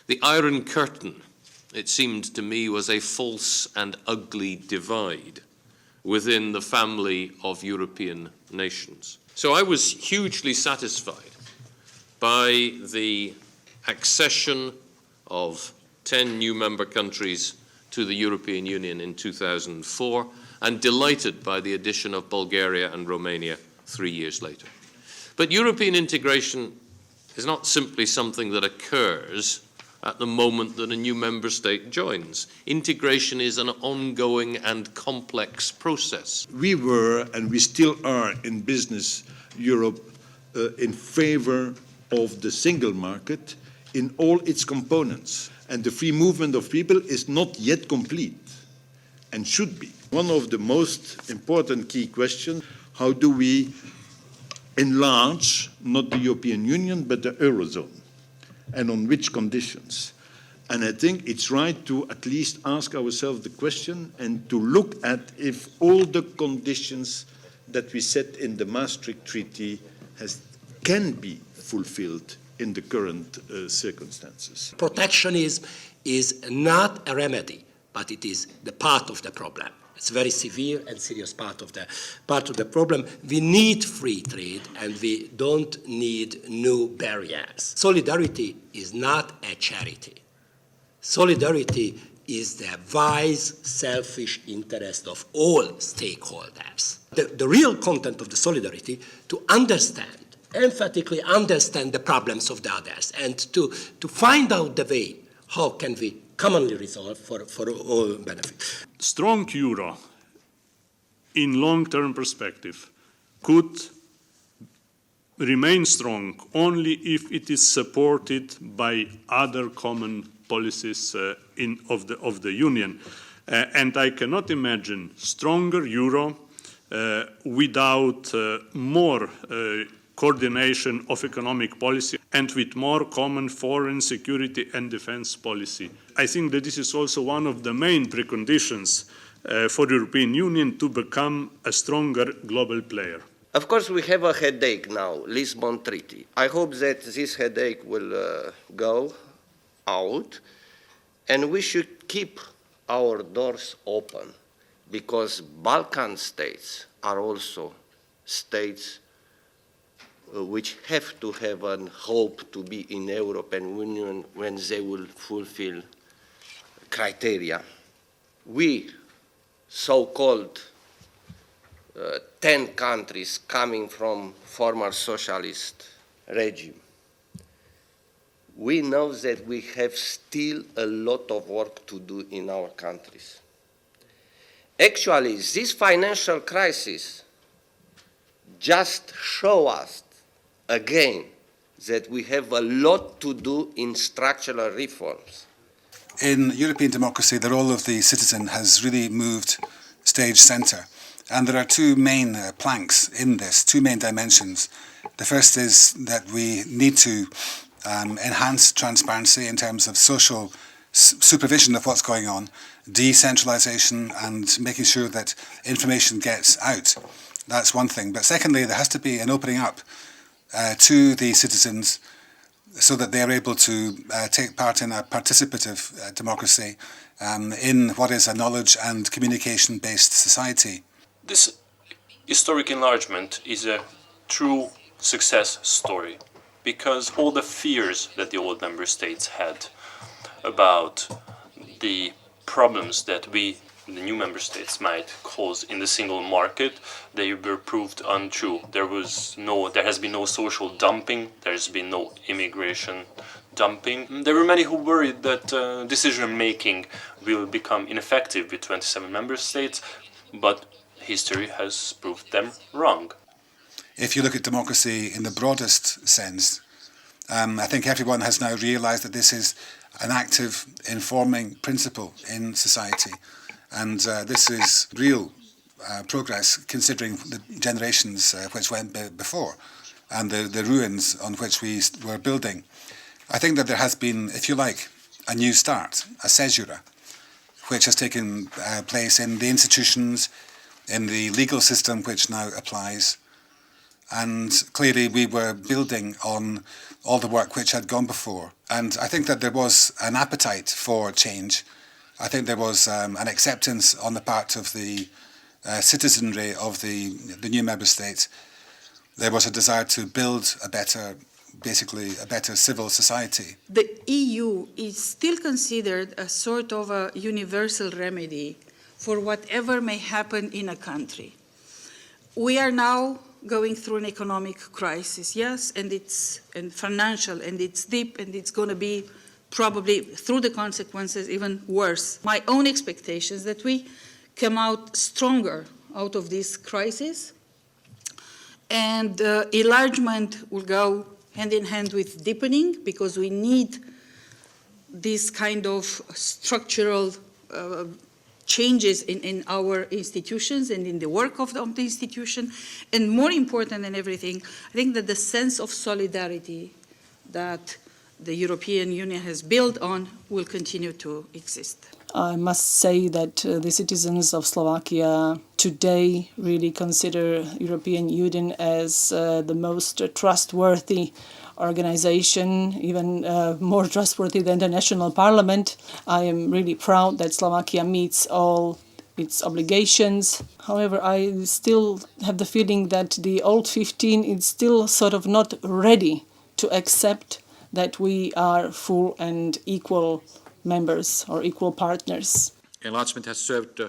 The Iron Curtain, it seemed to me, was a false and ugly divide within the family of European nations. So I was hugely satisfied by the accession of 10 new member countries to the European Union in 2004, and delighted by the addition of Bulgaria and Romania 3 years later. But European integration is not simply something that occurs at the moment that a new member state joins. Integration is an ongoing and complex process. We were, and we still are in Business Europe, in favor of the single market in all its components. And the free movement of people is not yet complete, and should be. One of the most important key questions, how do we enlarge, not the European Union, but the Eurozone? And on which conditions? And I think it's right to at least ask ourselves the question and to look at if all the conditions that we set in the Maastricht Treaty can be fulfilled in the current circumstances. Protectionism is not a remedy, but it is the part of the problem. It's a very severe and serious part of the problem. We need free trade, and we don't need new barriers. Solidarity is not a charity. Solidarity is the wise, selfish interest of all stakeholders. The real content of the solidarity, to understand, emphatically understand the problems of the others, and to find out the way how can we commonly resolve for all benefit. Strong euro in long-term perspective could remain strong only if it is supported by other common policies of the Union. And I cannot imagine stronger euro without more coordination of economic policy and with more common foreign security and defense policy. I think that this is also one of the main preconditions for the European Union to become a stronger global player. Of course, we have a headache now, Lisbon Treaty. I hope that this headache will go out, and we should keep our doors open, because Balkan states are also states which have to have a hope to be in the European Union when they will fulfill criteria. We, so-called 10 countries coming from former socialist regime, we know that we have still a lot of work to do in our countries. Actually, this financial crisis just show us again that we have a lot to do in structural reforms. In European democracy, the role of the citizen has really moved stage centre. And there are two main planks in this, two main dimensions. The first is that we need to enhance transparency in terms of social supervision of what's going on, decentralisation and making sure that information gets out. That's one thing. But secondly, there has to be an opening up to the citizens so that they are able to take part in a participative democracy in what is a knowledge and communication-based society. This historic enlargement is a true success story, because all the fears that the old member states had about the problems that we, the new member states, might cause in the single market, they were proved untrue. There has been no social dumping, there's been no immigration dumping. There were many who worried that decision-making will become ineffective with 27 member states, but history has proved them wrong. If you look at democracy in the broadest sense, I think everyone has now realised that this is an active, informing principle in society. And this is real progress, considering the generations which went before and the ruins on which we were building. I think that there has been, if you like, a new start, a caesura, which has taken place in the institutions, in the legal system which now applies. And clearly we were building on all the work which had gone before. And I think that there was an appetite for change. I think there was an acceptance on the part of the citizenry of the new member states. There was a desire to build a better civil society. The EU is still considered a sort of a universal remedy for whatever may happen in a country. We are now going through an economic crisis, yes, and financial, and it's deep, and it's going to be probably, through the consequences, even worse. My own expectation is that we come out stronger out of this crisis, and enlargement will go hand in hand with deepening, because we need this kind of structural changes in our institutions and in the work of the institution. And more important than everything, I think that the sense of solidarity that the European Union has built on will continue to exist. I must say that the citizens of Slovakia today really consider European Union as the most trustworthy organization, even more trustworthy than the national parliament. I am really proud that Slovakia meets all its obligations. However, I still have the feeling that the old 15 is still sort of not ready to accept that we are full and equal members or equal partners. Enlargement has served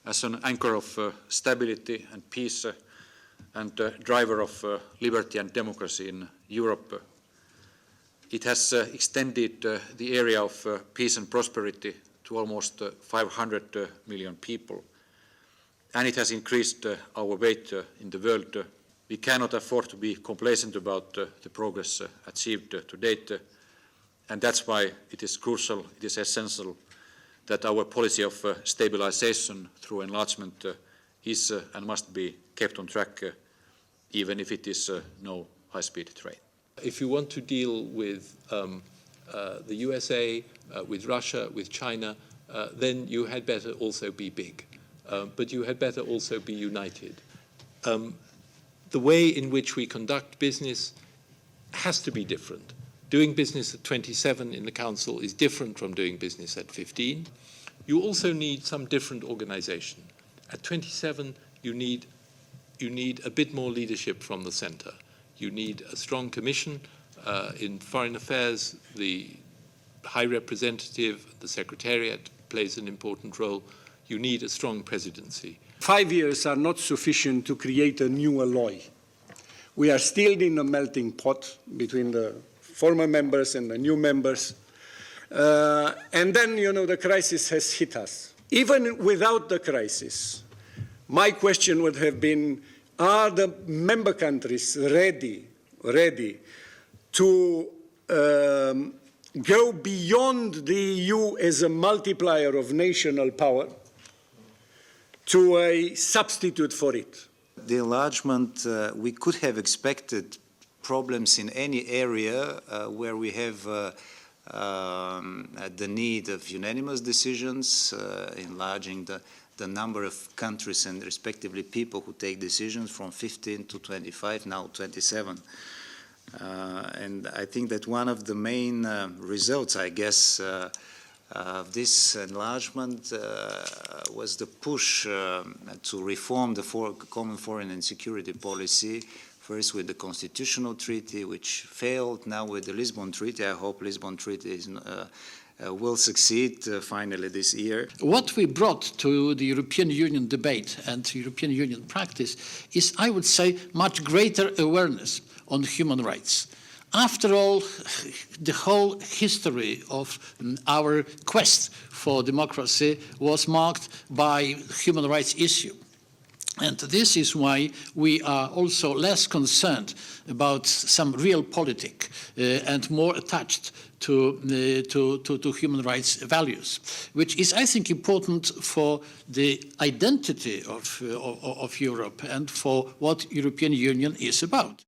as an anchor of stability and peace and driver of liberty and democracy in Europe. It has extended the area of peace and prosperity to almost 500 million people, and it has increased our weight in the world. We cannot afford to be complacent about the progress achieved to date, and that's why it is crucial, it is essential that our policy of stabilization through enlargement is and must be kept on track, even if it is no high-speed train. If you want to deal with the USA, with Russia, with China, then you had better also be big, but you had better also be united. The way in which we conduct business has to be different. Doing business at 27 in the Council is different from doing business at 15. You also need some different organization. At 27, you need a bit more leadership from the center. You need a strong commission. In foreign affairs, the High Representative, the Secretariat plays an important role. You need a strong presidency. 5 years are not sufficient to create a new alloy. We are still in a melting pot between the former members and the new members. And then, the crisis has hit us. Even without the crisis, my question would have been, are the member countries ready to go beyond the EU as a multiplier of national power to a substitute for it? The enlargement, we could have expected problems in any area where we have the need of unanimous decisions, enlarging the number of countries and respectively people who take decisions from 15 to 25, now 27. And I think that one of the main results, I guess, of this enlargement was the push to reform the common foreign and security policy, first with the constitutional treaty, which failed, now with the Lisbon Treaty. I hope Lisbon Treaty will succeed finally this year. What we brought to the European Union debate and European Union practice is, I would say, much greater awareness on human rights. After all, the whole history of our quest for democracy was marked by human rights issue. And this is why we are also less concerned about some realpolitik and more attached to human rights values, which is, I think, important for the identity of Europe and for what European Union is about.